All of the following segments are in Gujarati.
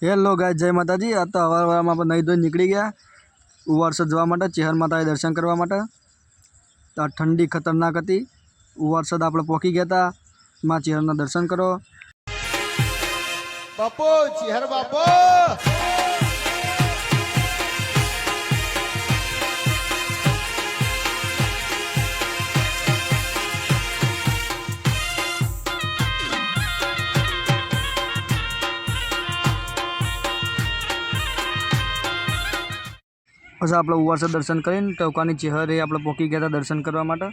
હેલો ગાય જય માતાજી। આ તો હવારમાં આપણે નહીં ધોઈ નીકળી ગયા ઉવારસદ જવા માટે, ચેહર માતાએ દર્શન કરવા માટે। તો ઠંડી ખતરનાક હતી। ઉવારસદ આપણે પહોંચી ગયા હતા। માં ચેહરના દર્શન કરો બાપો, ચેહર બાપો। પછી આપણે ઉવારસદ દર્શન કરીને ટોકાની ચેહરે આપણે પહોંચી ગયા હતા દર્શન કરવા માટે।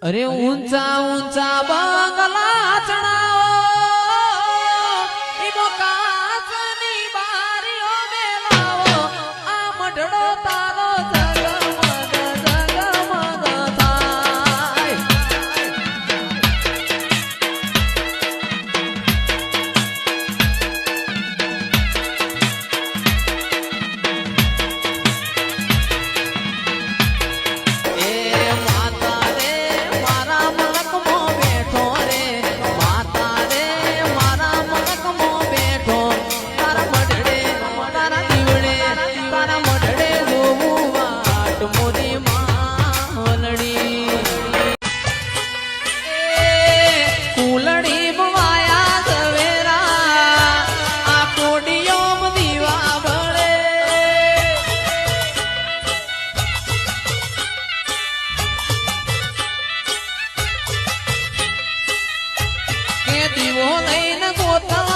અરે ઊંચા ઊંચા બંગલા ચણાવો, ઈમો કાચની બારીઓ મેલાવો, આ મઢડો તારો જગમગ જગમગ થાય। દીવો લઈને ગોતા